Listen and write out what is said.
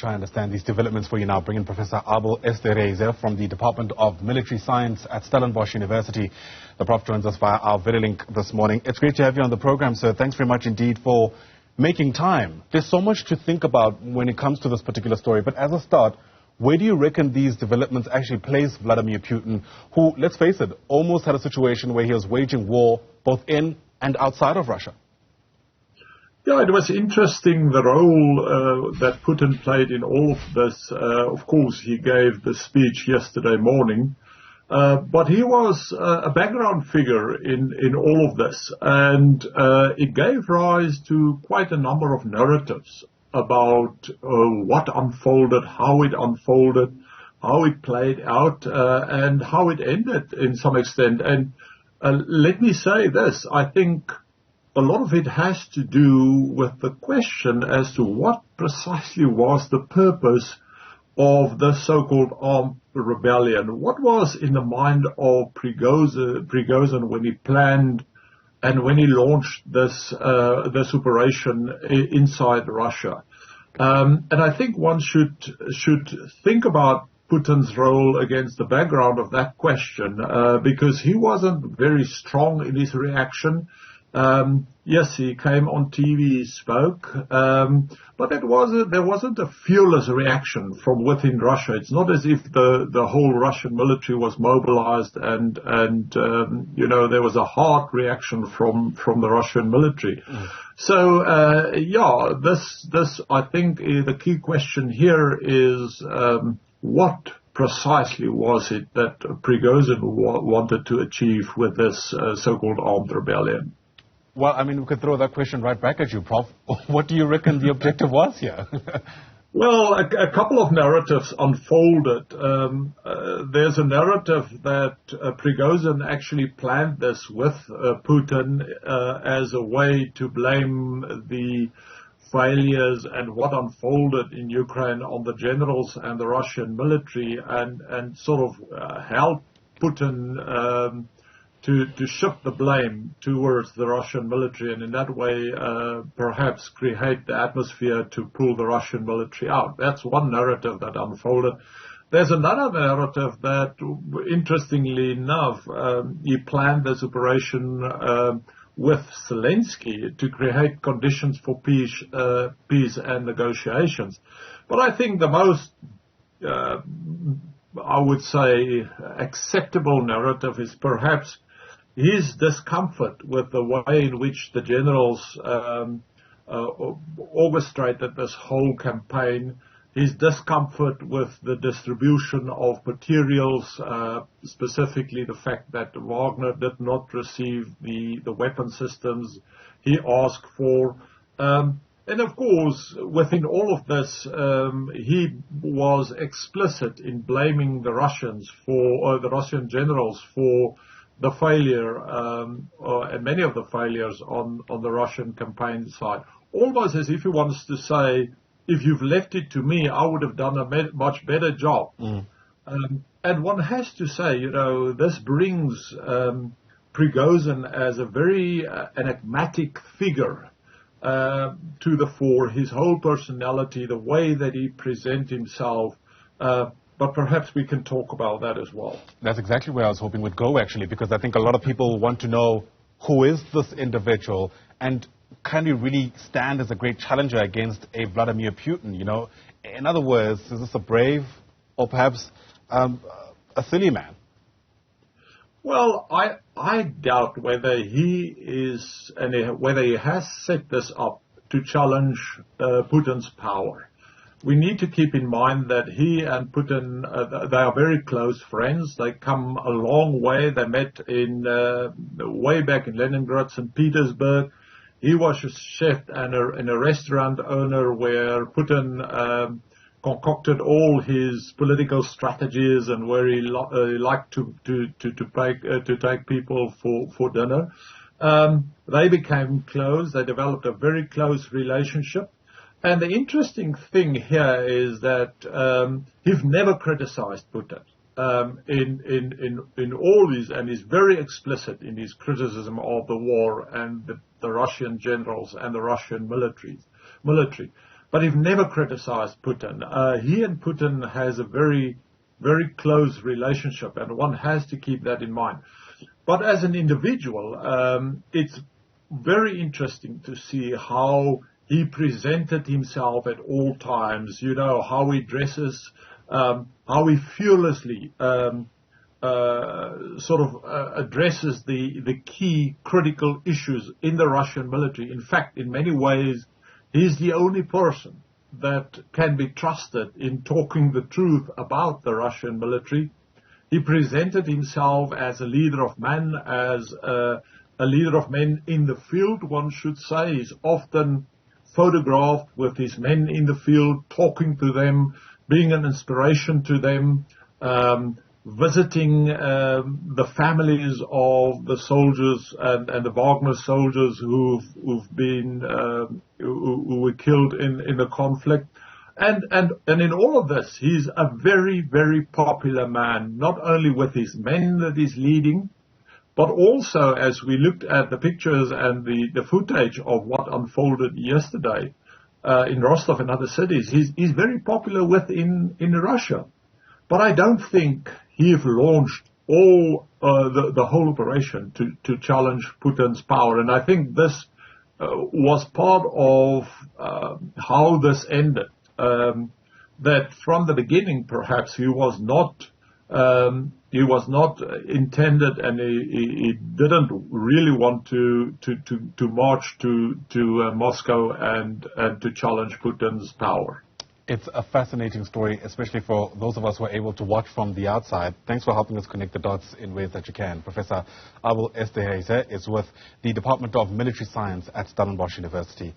try and understand these developments for you now. Bring in Professor Abel Esterhuyse from the Department of Military Science at Stellenbosch University. The Prof joins us via our video link this morning. It's great to have you on the program, sir. Thanks very much indeed for making time. There's so much to think about when it comes to this particular story, but as a start, where do you reckon these developments actually place Vladimir Putin, who, let's face it, almost had a situation where he was waging war both in and outside of Russia? Yeah, it was interesting the role that Putin played in all of this. Of course, he gave the speech yesterday morning, but he was a background figure in all of this, and it gave rise to quite a number of narratives about what unfolded, how it played out, and how it ended in some extent. And let me say this, I think a lot of it has to do with the question as to what precisely was the purpose of the so-called armed rebellion. What was in the mind of Prigozhin when he planned and when he launched this operation inside Russia? And I think one should think about Putin's role against the background of that question, because he wasn't very strong in his reaction. Yes, he came on TV, he spoke, but there wasn't a fearless reaction from within Russia. It's not as if the whole Russian military was mobilized and there was a hard reaction from the Russian military. So, this I think the key question here is what precisely was it that Prigozhin wanted to achieve with this so-called armed rebellion? Well, I mean, we could throw that question right back at you, Prof. What do you reckon the objective was here? Well, a couple of narratives unfolded. There's a narrative that Prigozhin actually planned this with Putin as a way to blame the failures and what unfolded in Ukraine on the generals and the Russian military, and sort of help Putin to shift the blame towards the Russian military, and in that way perhaps create the atmosphere to pull the Russian military out. That's one narrative that unfolded. There's another narrative that, interestingly enough, he planned this operation with Zelensky to create conditions for peace and negotiations. But I think the most I would say acceptable narrative is perhaps his discomfort with the way in which the generals orchestrated this whole campaign, his discomfort with the distribution of materials, specifically the fact that Wagner did not receive the weapon systems he asked for. And of course, within all of this, he was explicit in blaming the Russians the Russian generals for the failure, and many of the failures on the Russian campaign side. Almost as if he wants to say, if you've left it to me, I would have done a much better job. And one has to say, this brings Prigozhin as a very enigmatic figure to the fore, his whole personality, the way that he presents himself. But perhaps we can talk about that as well. That's exactly where I was hoping we'd go, actually, because I think a lot of people want to know, who is this individual, and can he really stand as a great challenger against a Vladimir Putin? In other words, is this a brave or perhaps a silly man? Well, I doubt whether he is, and whether he has set this up to challenge Putin's power. We need to keep in mind that he and Putin, they are very close friends. They come a long way. They met way back in Leningrad, St. Petersburg. He was a chef and a restaurant owner where Putin concocted all his political strategies and where he liked to take people for dinner. They became close. They developed a very close relationship. And the interesting thing here is that he's never criticized Putin in all these, and he's very explicit in his criticism of the war and the Russian generals and the Russian military. but he's never criticized Putin. He and Putin has a very, very close relationship, and one has to keep that in mind. But as an individual, it's very interesting to see how he presented himself at all times, you know, how he dresses, how he fearlessly addresses the key critical issues in the Russian military. In fact, in many ways, he's the only person that can be trusted in talking the truth about the Russian military. He presented himself as a leader of men, as a leader of men in the field, one should say. He's often photographed with his men in the field, talking to them, being an inspiration to them, visiting the families of the soldiers and the Wagner soldiers who were killed in the conflict. And in all of this, he's a very, very popular man, not only with his men that he's leading, but also as we looked at the pictures and the footage of what unfolded yesterday in Rostov and other cities, he's very popular within Russia. But I don't think he's launched the whole operation to challenge Putin's power. And I think this was part of how this ended. That from the beginning, perhaps he was not intended, and he didn't really want to march to Moscow and to challenge Putin's power. It's a fascinating story, especially for those of us who are able to watch from the outside. Thanks for helping us connect the dots in ways that you can. Professor Abel Esterhuyse is with the Department of Military Science at Stellenbosch University.